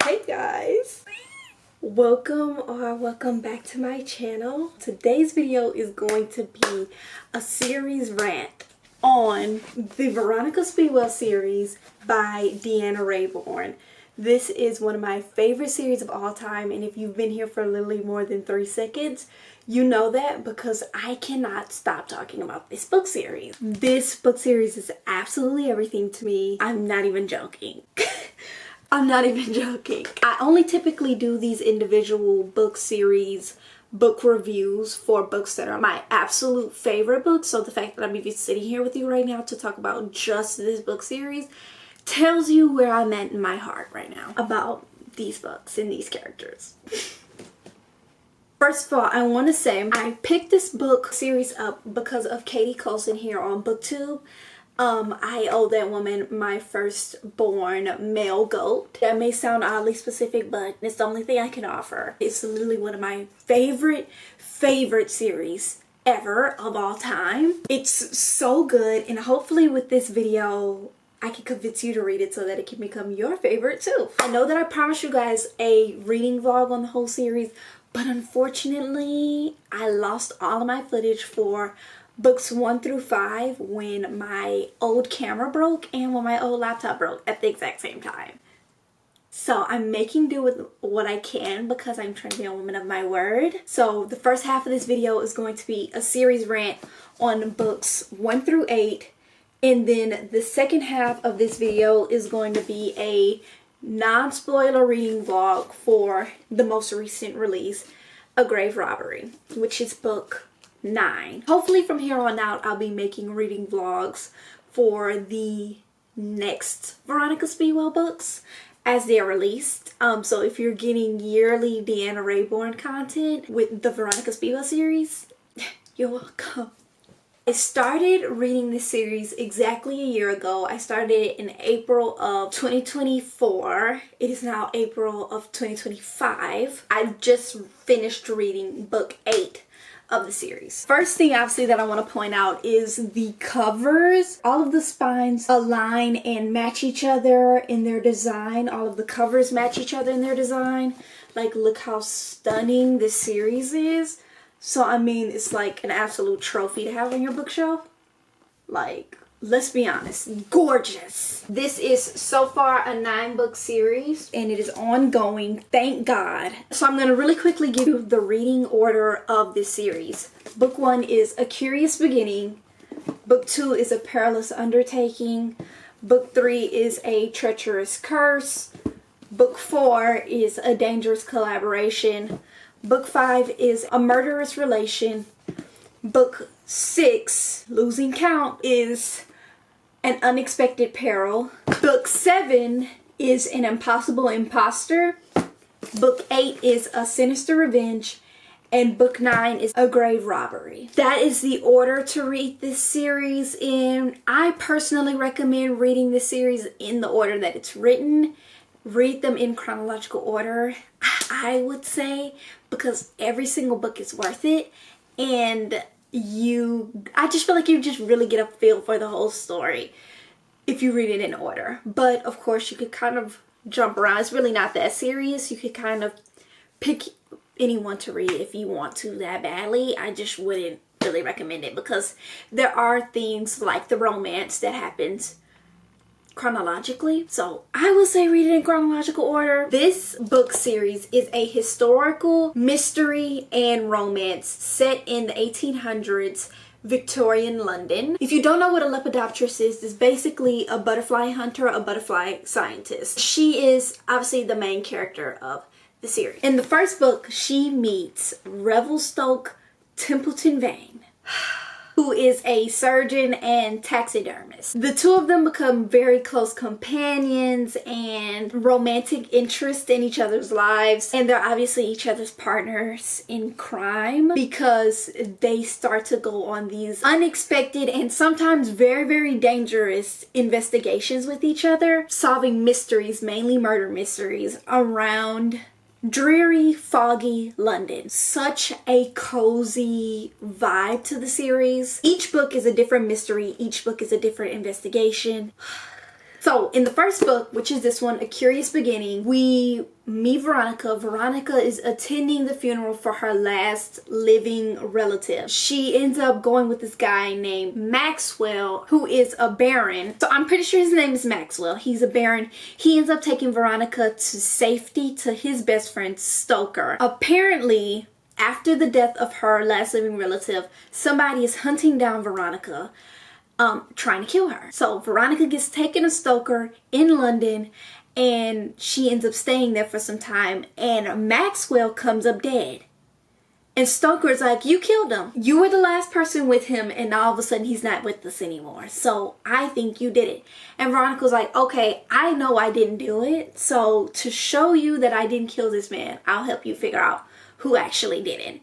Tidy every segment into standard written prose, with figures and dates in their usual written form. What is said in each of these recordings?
Hey guys, welcome back to my channel. Today's video is going to be a series rant on the Veronica Speedwell series by Deanna Raybourn. This is one of my favorite series of all time, and if you've been here for literally more than 3 seconds, you know that because I cannot stop talking about this book series. This book series is absolutely everything to me. I'm not even joking. I'm not even joking. I only typically do these individual book series book reviews for books that are my absolute favorite books. So the fact that I'm even sitting here with you right now to talk about just this book series tells you where I'm at in my heart right now about these books and these characters. First of all, I want to say I picked this book series up because of Katie Colson here on Booktube. I owe that woman my firstborn male goat. That may sound oddly specific, but it's the only thing I can offer. It's literally one of my favorite series ever of all time. It's so good, and hopefully with this video I can convince you to read it so that it can become your favorite too. I know that I promised you guys a reading vlog on the whole series, but unfortunately I lost all of my footage for books 1 through 5 when my old camera broke and when my old laptop broke at the exact same time. So I'm making do with what I can because I'm trying to be a woman of my word. So the first half of this video is going to be a series rant on books 1 through 8. And then the second half of this video is going to be a non-spoiler reading vlog for the most recent release, A Grave Robbery, which is book 9. Hopefully from here on out I'll be making reading vlogs for the next Veronica Speedwell books as they're released. So if you're getting yearly Deanna Raybourn content with the Veronica Speedwell series, you're welcome. I started reading this series exactly a year ago. I started it in April of 2024. It is now April of 2025. I just finished reading book 8 of the series. First thing obviously that I want to point out is the covers. All of the spines align and match each other in their design. All of the covers match each other in their design. Like, look how stunning this series is. So I mean, it's like an absolute trophy to have on your bookshelf. Like, let's be honest, gorgeous. This is so far a 9-book series and it is ongoing, thank God. So I'm going to really quickly give you the reading order of this series. Book 1 is A Curious Beginning. Book 2 is A Perilous Undertaking. Book 3 is A Treacherous Curse. Book 4 is A Dangerous Collaboration. Book 5 is A Murderous Relation. Book 6, losing count, is An Unexpected Peril. Book 7 is An Impossible Imposter. Book 8 is A Sinister Revenge. And book 9 is A Grave Robbery. That is the order to read this series in. I personally recommend reading this series in the order that it's written. Read them in chronological order, I would say, because every single book is worth it. And I just feel like you just really get a feel for the whole story if you read it in order. But of course you could kind of jump around. It's really not that serious. You could kind of pick anyone to read if you want to that badly. I just wouldn't really recommend it because there are things like the romance that happens chronologically. So I will say read it in chronological order. This book series is a historical mystery and romance set in the 1800s Victorian London. If you don't know what a lepidopterist is, it's basically a butterfly hunter, a butterfly scientist. She is obviously the main character of the series. In the first book, she meets Revelstoke Templeton Vane, who is a surgeon and taxidermist. The two of them become very close companions and romantic interest in each other's lives. And they're obviously each other's partners in crime because they start to go on these unexpected and sometimes very dangerous investigations with each other, solving mysteries, mainly murder mysteries, around dreary, foggy London. Such a cozy vibe to the series. Each book is a different mystery. Each book is a different investigation. So in the first book, which is this one, A Curious Beginning, we meet Veronica. Veronica is attending the funeral for her last living relative. She ends up going with this guy named Maxwell, who is a baron. So I'm pretty sure his name is Maxwell. He's a baron. He ends up taking Veronica to safety to his best friend, Stoker. Apparently, after the death of her last living relative, somebody is hunting down Veronica, trying to kill her. So Veronica gets taken to Stoker in London, and she ends up staying there for some time, and Maxwell comes up dead. And Stoker's like, you killed him. You were the last person with him, and all of a sudden he's not with us anymore. So I think you did it. And Veronica's like, okay, I know I didn't do it. So to show you that I didn't kill this man, I'll help you figure out who actually did it.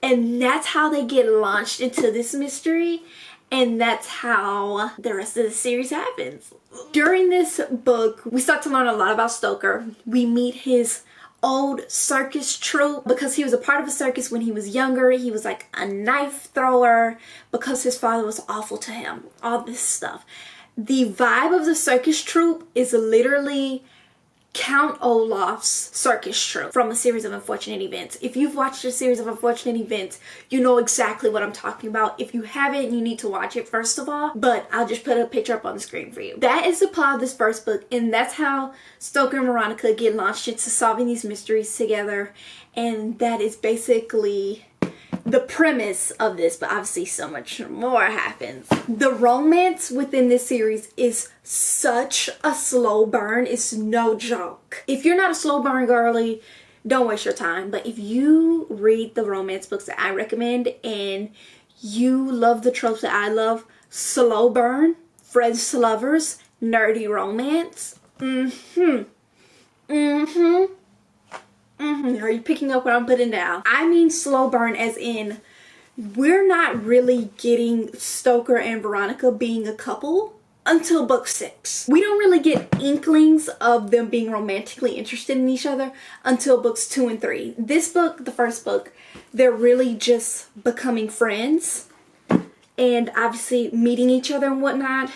And that's how they get launched into this mystery. And that's how the rest of the series happens. During this book, we start to learn a lot about Stoker. We meet his old circus troupe because he was a part of a circus when he was younger. He was like a knife thrower because his father was awful to him. All this stuff. The vibe of the circus troupe is literally Count Olaf's circus troupe from A Series of Unfortunate Events. If you've watched A Series of Unfortunate Events, you know exactly what I'm talking about. If you haven't, you need to watch it first of all, but I'll just put a picture up on the screen for you. That is the plot of this first book, and that's how Stoker and Veronica get launched into solving these mysteries together, and that is basically the premise of this, but obviously so much more happens. The romance within this series is such a slow burn. It's no joke. If you're not a slow burn girly, don't waste your time. But if you read the romance books that I recommend and you love the tropes that I love, slow burn, friends to lovers, nerdy romance, Are you picking up what I'm putting down? I mean slow burn as in we're not really getting Stoker and Veronica being a couple until book 6. We don't really get inklings of them being romantically interested in each other until books 2 and 3. This book, the first book, they're really just becoming friends and obviously meeting each other and whatnot.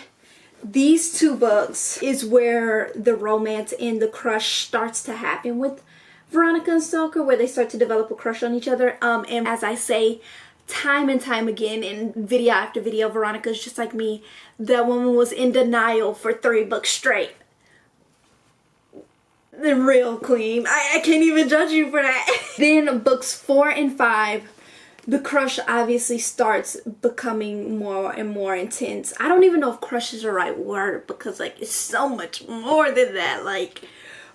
These 2 books is where the romance and the crush starts to happen with Veronica and Stoker, where they start to develop a crush on each other. And as I say time and time again in video after video, Veronica's just like me. That woman was in denial for 3 books straight. The real queen. I can't even judge you for that. Then books 4 and 5, the crush obviously starts becoming more and more intense. I don't even know if crush is the right word because like it's so much more than that.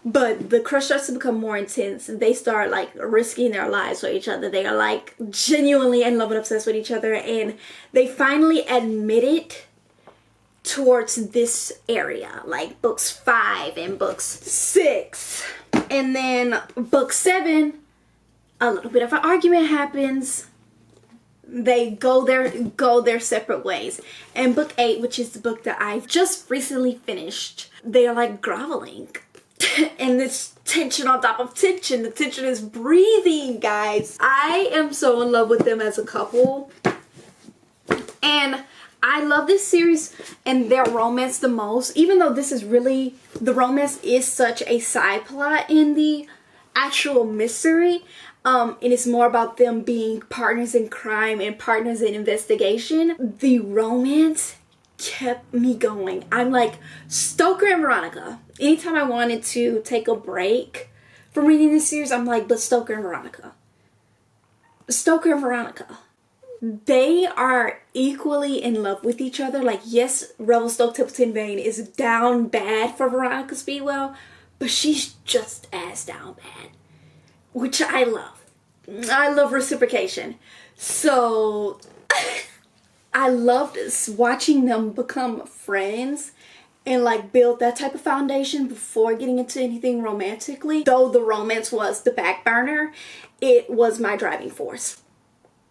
But the crush starts to become more intense. They start like risking their lives for each other. They are like genuinely in love and obsessed with each other. And they finally admit it towards this area. Like books 5 and books 6. And then book 7, a little bit of an argument happens. They go their separate ways. And book 8, which is the book that I've just recently finished, they are like groveling. And this tension on top of tension. The tension is breathing, guys. I am so in love with them as a couple. And I love this series and their romance the most. Even though this is really, the romance is such a side plot in the actual mystery. And it's more about them being partners in crime and partners in investigation. The romance kept me going. I'm like, Stoker and Veronica. Anytime I wanted to take a break from reading this series, I'm like, but Stoker and Veronica. Stoker and Veronica. They are equally in love with each other. Like, yes, Revelstoke Templeton Vane is down bad for Veronica Speedwell, but she's just as down bad, which I love. I love reciprocation. So I loved watching them become friends and like build that type of foundation before getting into anything romantically. Though the romance was the back burner, it was my driving force.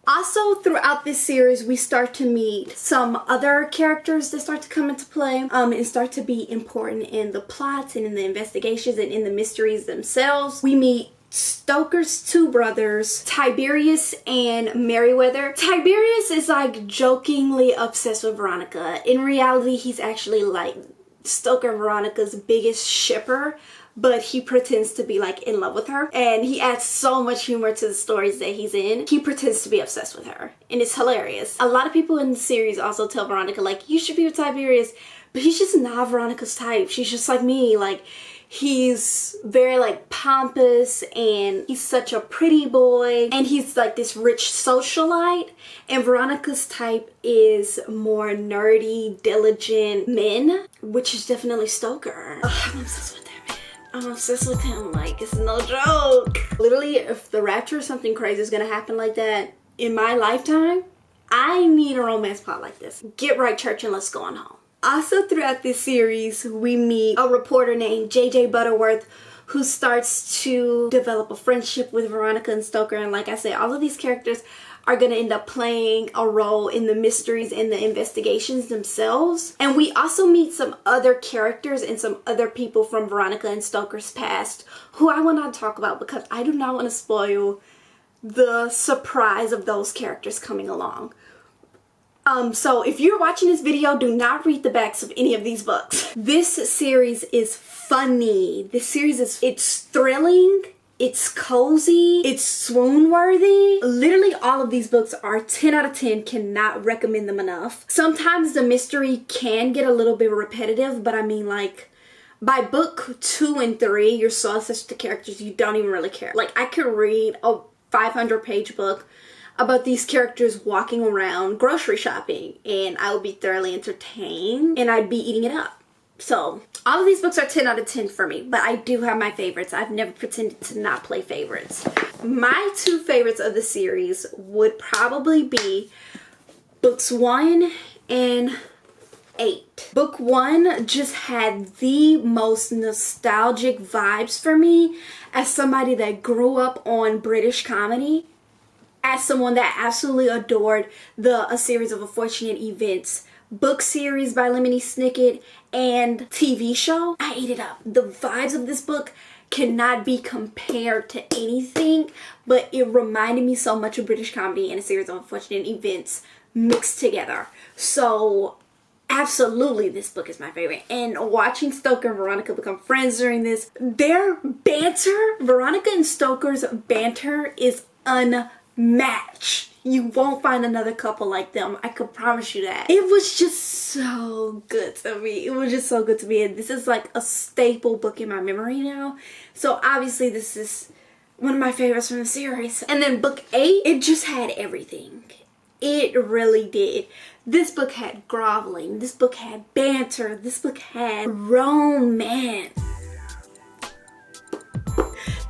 Also, throughout this series, we start to meet some other characters that start to come into play and start to be important in the plots and in the investigations and in the mysteries themselves. We meet Stoker's 2 brothers, Tiberius and Merriweather. Tiberius is like jokingly obsessed with Veronica. In reality, he's actually like Stoker and Veronica's biggest shipper, but he pretends to be like in love with her, and he adds so much humor to the stories that he's in. He pretends to be obsessed with her, and it's hilarious. A lot of people in the series also tell Veronica like, you should be with Tiberius, but he's just not Veronica's type. She's just like me. Like, he's very like pompous, and he's such a pretty boy, and he's like this rich socialite, and Veronica's type is more nerdy, diligent men, which is definitely Stoker. Ugh, I'm obsessed with that man. I'm obsessed with him, like, it's no joke. Literally, if the rapture or something crazy is gonna happen like that in my lifetime, I need a romance plot like this. Get right, church, and let's go on home. Also, throughout this series, we meet a reporter named JJ Butterworth who starts to develop a friendship with Veronica and Stoker. And like I said, all of these characters are going to end up playing a role in the mysteries and the investigations themselves. And we also meet some other characters and some other people from Veronica and Stoker's past who I will not talk about because I do not want to spoil the surprise of those characters coming along. So if you're watching this video, do not read the backs of any of these books. This series is funny. This series it's thrilling, it's cozy, it's swoon-worthy. Literally all of these books are 10 out of 10, cannot recommend them enough. Sometimes the mystery can get a little bit repetitive, but I mean, like, by book 2 and 3, you're so attached to characters you don't even really care. Like, I could read a 500-page book about these characters walking around grocery shopping, and I would be thoroughly entertained, and I'd be eating it up. So all of these books are 10 out of 10 for me, but I do have my favorites. I've never pretended to not play favorites. My 2 favorites of the series would probably be books 1 and 8. Book 1 just had the most nostalgic vibes for me as somebody that grew up on British comedy. As someone that absolutely adored A Series of Unfortunate Events book series by Lemony Snicket and TV show, I ate it up. The vibes of this book cannot be compared to anything, but it reminded me so much of British comedy and A Series of Unfortunate Events mixed together. So absolutely, this book is my favorite. And watching Stoker and Veronica become friends during this, their banter, Veronica and Stoker's banter is unmatched. You won't find another couple like them. I could promise you that. It was just so good to me. It was just so good to me. And this is like a staple book in my memory now. So obviously this is one of my favorites from the series. And then book 8, it just had everything. It really did. This book had groveling. This book had banter. This book had romance.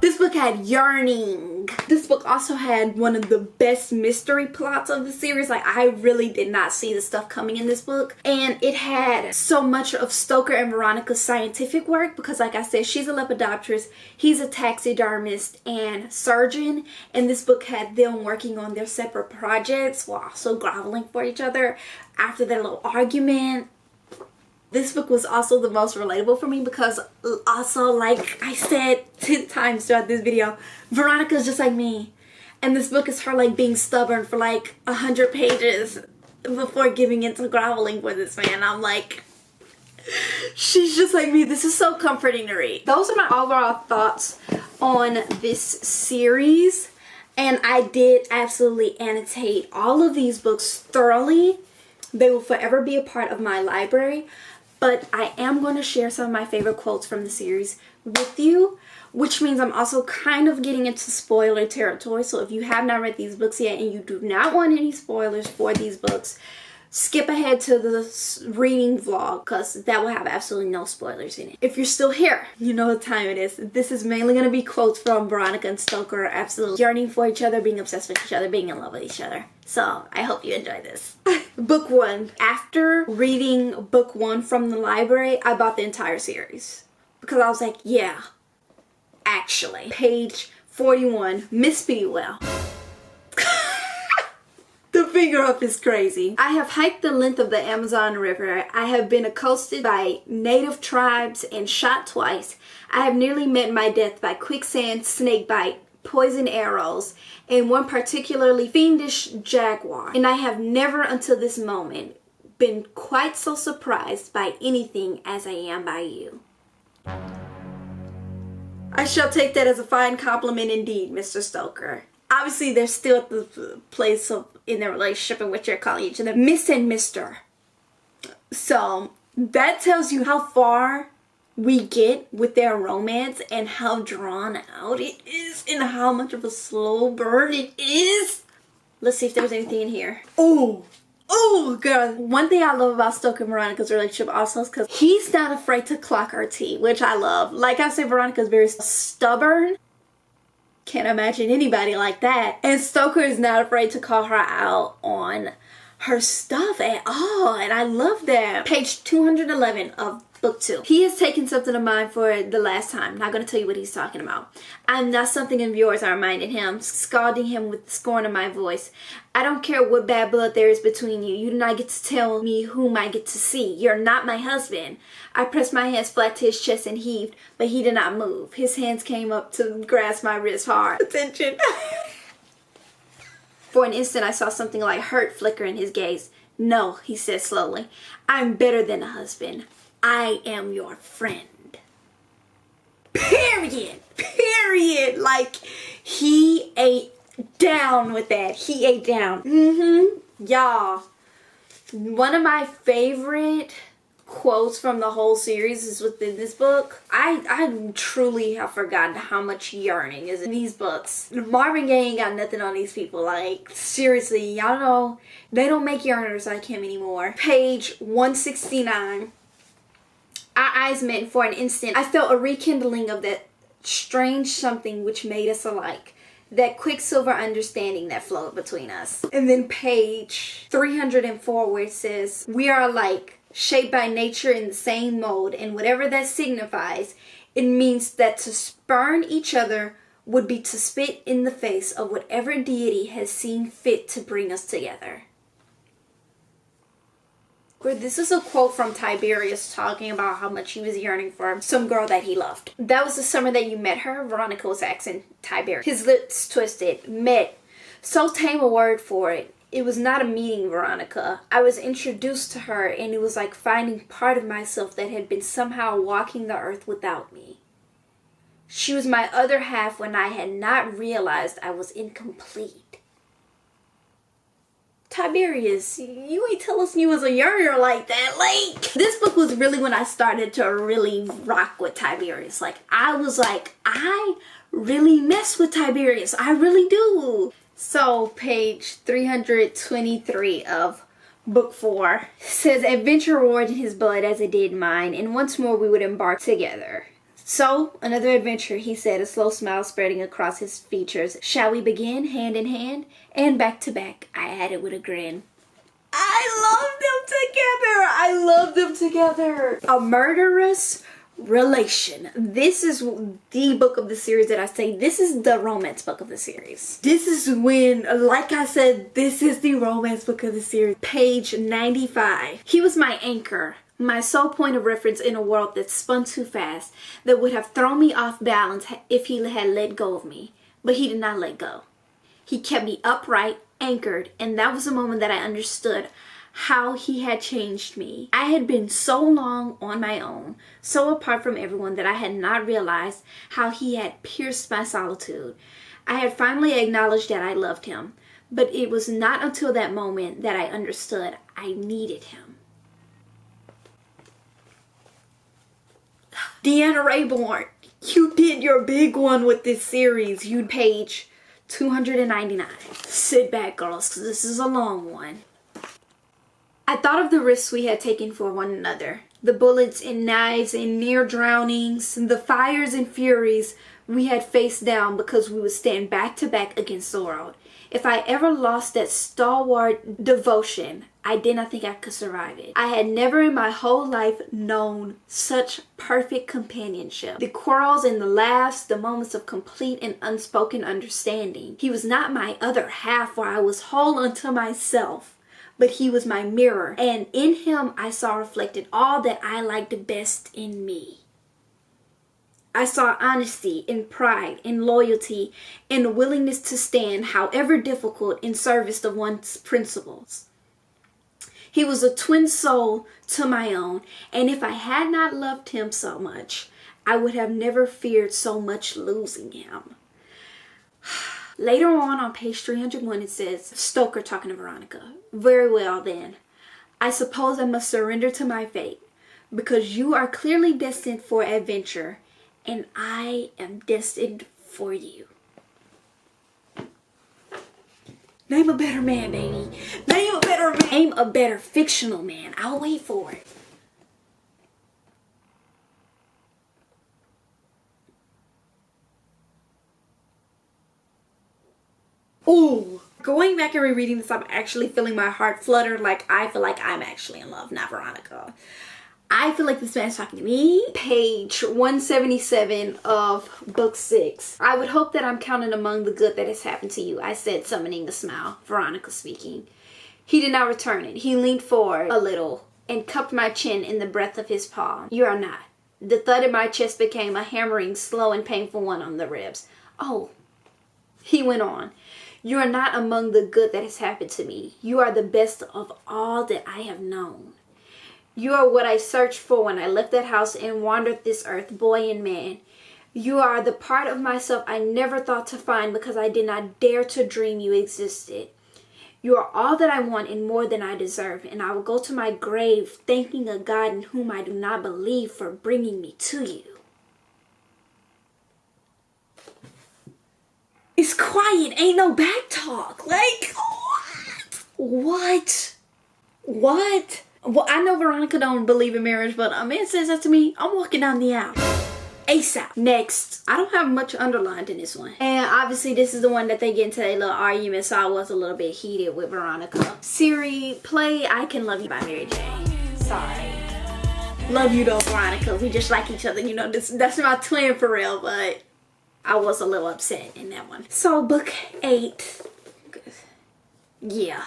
This book had yearning. This book also had one of the best mystery plots of the series. Like, I really did not see the stuff coming in this book. And it had so much of Stoker and Veronica's scientific work because, like I said, she's a lepidopterist, he's a taxidermist and surgeon. And this book had them working on their separate projects while also groveling for each other after their little argument. This book was also the most relatable for me because also, like I said 10 times throughout this video, Veronica's just like me. And this book is her like being stubborn for like 100 pages before giving into groveling for this man. I'm like, she's just like me. This is so comforting to read. Those are my overall thoughts on this series. And I did absolutely annotate all of these books thoroughly. They will forever be a part of my library. But I am going to share some of my favorite quotes from the series with you, which means I'm also kind of getting into spoiler territory. So if you have not read these books yet and you do not want any spoilers for these books, skip ahead to the reading vlog because that will have absolutely no spoilers in it. If you're still here, you know what time it is. This is mainly going to be quotes from Veronica and Stoker, absolutely yearning for each other, being obsessed with each other, being in love with each other. So I hope you enjoy this. Book 1. After reading book 1 from the library, I bought the entire series because I was like, yeah, actually. Page 41, Miss Speedwell. The finger up is crazy. I have hiked the length of the Amazon River. I have been accosted by native tribes and shot twice. I have nearly met my death by quicksand, snakebite, poison arrows, and one particularly fiendish jaguar. And I have never until this moment been quite so surprised by anything as I am by you. I shall take that as a fine compliment indeed, Mr. Stoker. Obviously, they're still at the place of in their relationship in which they're calling each other Miss and Mr. So that tells you how far we get with their romance and how drawn out it is and how much of a slow burn it is. Let's see if there's anything in here. Oh, girl. One thing I love about Stoker and Veronica's relationship also is because he's not afraid to clock her tea, which I love. Like I said, Veronica's very stubborn. Can't imagine anybody like that. And Stoker is not afraid to call her out on her stuff at all. And I love that. Page 211 of book 2. He has taken something of mine for the last time. Not going to tell you what he's talking about. I'm not something of yours, I reminded him, scalding him with the scorn of my voice. I don't care what bad blood there is between you. You do not get to tell me whom I get to see. You're not my husband. I pressed my hands flat to his chest and heaved, but he did not move. His hands came up to grasp my wrist hard. Attention. For an instant, I saw something like hurt flicker in his gaze. No, he said slowly. I'm better than a husband. I am your friend. Period. Period. Like, he ate down with that. He ate down. Y'all. One of my favorite quotes from the whole series is within this book. I truly have forgotten how much yearning is in these books. Marvin Gaye ain't got nothing on these people. Like, seriously, y'all know they don't make yearners like him anymore. Page 169. Our eyes met, and for an instant I felt a rekindling of that strange something which made us alike. That quicksilver understanding that flowed between us. And then page 304 where it says, we are alike, shaped by nature in the same mold, and whatever that signifies, it means that to spurn each other would be to spit in the face of whatever deity has seen fit to bring us together. This is a quote from Tiberius talking about how much he was yearning for some girl that he loved. That was the summer that you met her, Veronica was asking Tiberius. His lips twisted. Met. So tame a word for it. It was not a meeting, Veronica. I was introduced to her and it was like finding part of myself that had been somehow walking the earth without me. She was my other half when I had not realized I was incomplete. Tiberius, you ain't tell us you was a yearner like that. Like, this book was really when I started to really rock with Tiberius. Like, I was like, I really mess with Tiberius. I really do. So, page 323 of book 4 says, adventure roared in his blood as it did mine, and once more we would embark together. So, another adventure, he said, a slow smile spreading across his features. Shall we begin, hand in hand? And back to back, I added with a grin. I love them together. A Murderous Relation. This is the book of the series that I say, this is the romance book of the series. This is when, like I said, this is the romance book of the series. Page 95. He was my anchor. My sole point of reference in a world that spun too fast, that would have thrown me off balance if he had let go of me. But he did not let go. He kept me upright, anchored, and that was the moment that I understood how he had changed me. I had been so long on my own, so apart from everyone, that I had not realized how he had pierced my solitude. I had finally acknowledged that I loved him, but it was not until that moment that I understood I needed him. Deanna Raybourn, you did your big one with this series. You page 299. Sit back, girls, because this is a long one. I thought of the risks we had taken for one another. The bullets and knives and near drownings, the fires and furies we had faced down because we would stand back to back against the world. If I ever lost that stalwart devotion, I did not think I could survive it. I had never in my whole life known such perfect companionship. The quarrels and the laughs, the moments of complete and unspoken understanding. He was not my other half where I was whole unto myself, but he was my mirror. And in him I saw reflected all that I liked best in me. I saw honesty and pride and loyalty and a willingness to stand, however difficult, in service of one's principles. He was a twin soul to my own, and if I had not loved him so much, I would have never feared so much losing him. Later on page 301, it says, Stoker talking to Veronica, very well then. I suppose I must surrender to my fate, because you are clearly destined for adventure, and I am destined for you. Name a better man, baby. Name a better man. Name a better fictional man. I'll wait for it. Ooh. Going back and rereading this, I'm actually feeling my heart flutter. Like, I feel like I'm actually in love, not Veronica. I feel like this man's talking to me. Page 177 of book 6. I would hope that I'm counted among the good that has happened to you, I said, summoning a smile. Veronica speaking. He did not return it. He leaned forward a little and cupped my chin in the breadth of his palm. You are not. The thud in my chest became a hammering, slow and painful one on the ribs. Oh, he went on. You are not among the good that has happened to me. You are the best of all that I have known. You are what I searched for when I left that house and wandered this earth, boy and man. You are the part of myself I never thought to find because I did not dare to dream you existed. You are all that I want and more than I deserve, and I will go to my grave thanking a God in whom I do not believe for bringing me to you. It's quiet, ain't no back talk. Like, what? What? Well, I know Veronica don't believe in marriage, but a man says that to me, I'm walking down the aisle. ASAP. Next. I don't have much underlined in this one. And obviously this is the one that they get into a little argument, so I was a little bit heated with Veronica. Siri, play I Can Love You by Mary J. Sorry. Love you though, Veronica. We just like each other. You know, that's my twin for real, but I was a little upset in that one. So book 8. Yeah.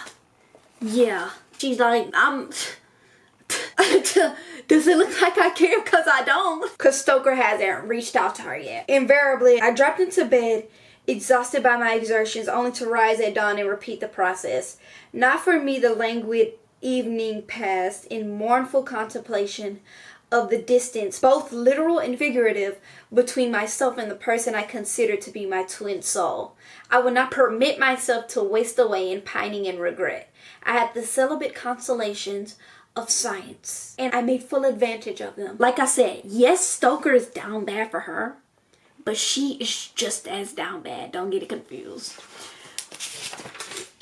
She's like, does it look like I care? Because I don't. Because Stoker hasn't reached out to her yet. Invariably, I dropped into bed, exhausted by my exertions, only to rise at dawn and repeat the process. Not for me, the languid evening passed in mournful contemplation of the distance, both literal and figurative, between myself and the person I considered to be my twin soul. I would not permit myself to waste away in pining and regret. I had the celibate consolations of science, and I made full advantage of them. Like I said, yes, Stoker is down bad for her, but she is just as down bad. Don't get it confused.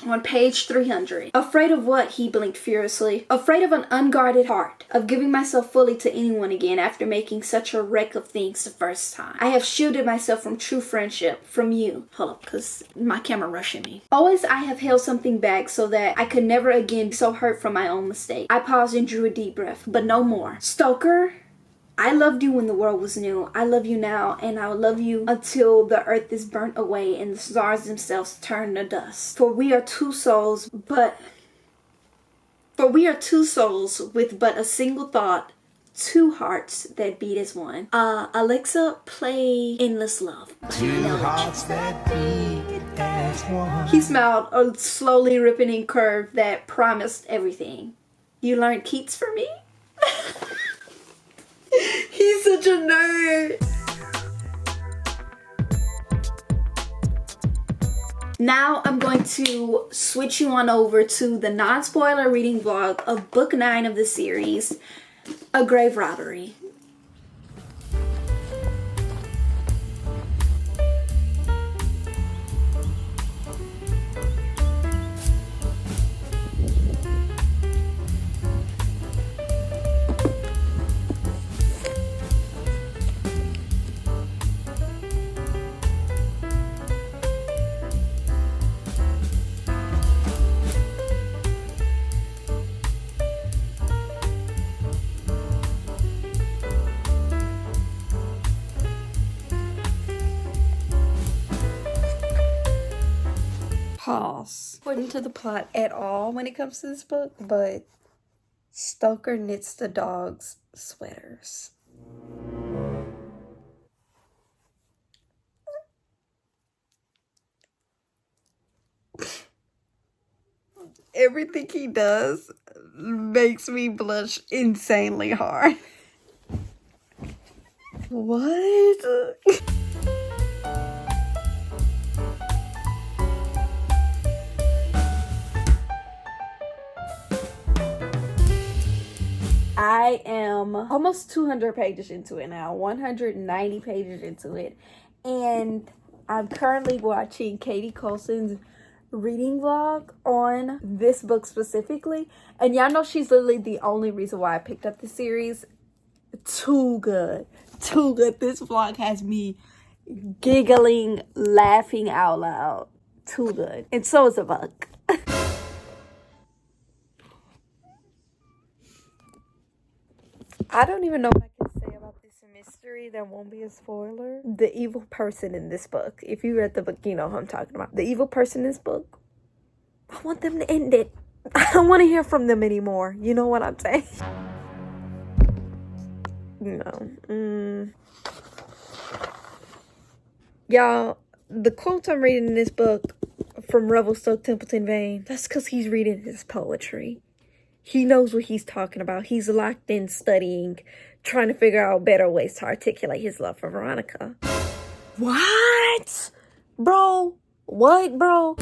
On page 300. Afraid of what? He blinked furiously. Afraid of an unguarded heart. Of giving myself fully to anyone again after making such a wreck of things the first time. I have shielded myself from true friendship. From you. Hold up, because my camera rushing me. Always I have held something back so that I could never again be so hurt from my own mistake. I paused and drew a deep breath. But no more. Stoker, I loved you when the world was new. I love you now, and I will love you until the earth is burnt away and the stars themselves turn to dust. For we are two souls with but a single thought, two hearts that beat as one. Alexa, play Endless Love. Two hearts that beat as one. He smiled, a slowly ripening curve that promised everything. You learned Keats for me? He's such a nerd. Now I'm going to switch you on over to the non-spoiler reading vlog of book 9 of the series, A Grave Robbery. Pause. According to the plot at all when it comes to this book, but Stoker knits the dog's sweaters. Everything he does makes me blush insanely hard. What? I am almost 200 pages into it now, 190 pages into it, and I'm currently watching Katie Coulson's reading vlog on this book specifically, and y'all know she's literally the only reason why I picked up the series. Too good. This vlog has me giggling, laughing out loud. Too good. And so is the book. I don't even know what I can say about this mystery that won't be a spoiler. The evil person in this book, if you read the book, you know who I'm talking about. The evil person in this book, I want them to end it. I don't want to hear from them anymore. You know what I'm saying? No. Y'all, the quotes I'm reading in this book from Revelstoke Templeton Vane, that's because he's reading his poetry. He knows what he's talking about. He's locked in studying, trying to figure out better ways to articulate his love for Veronica. What? Bro? What, bro?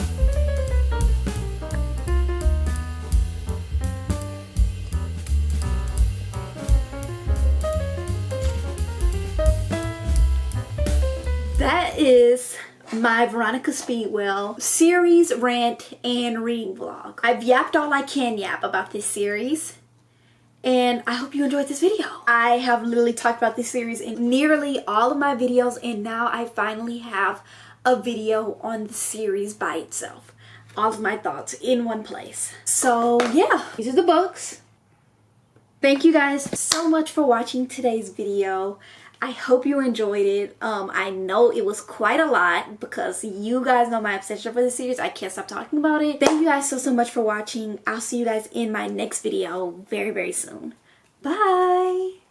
That is my Veronica Speedwell series, rant, and reading vlog. I've yapped all I can yap about this series, and I hope you enjoyed this video. I have literally talked about this series in nearly all of my videos, and now I finally have a video on the series by itself. All of my thoughts in one place. So yeah, these are the books. Thank you guys so much for watching today's video. I hope you enjoyed it. I know it was quite a lot because you guys know my obsession for this series. I can't stop talking about it. Thank you guys so much for watching. I'll see you guys in my next video very, very soon. Bye!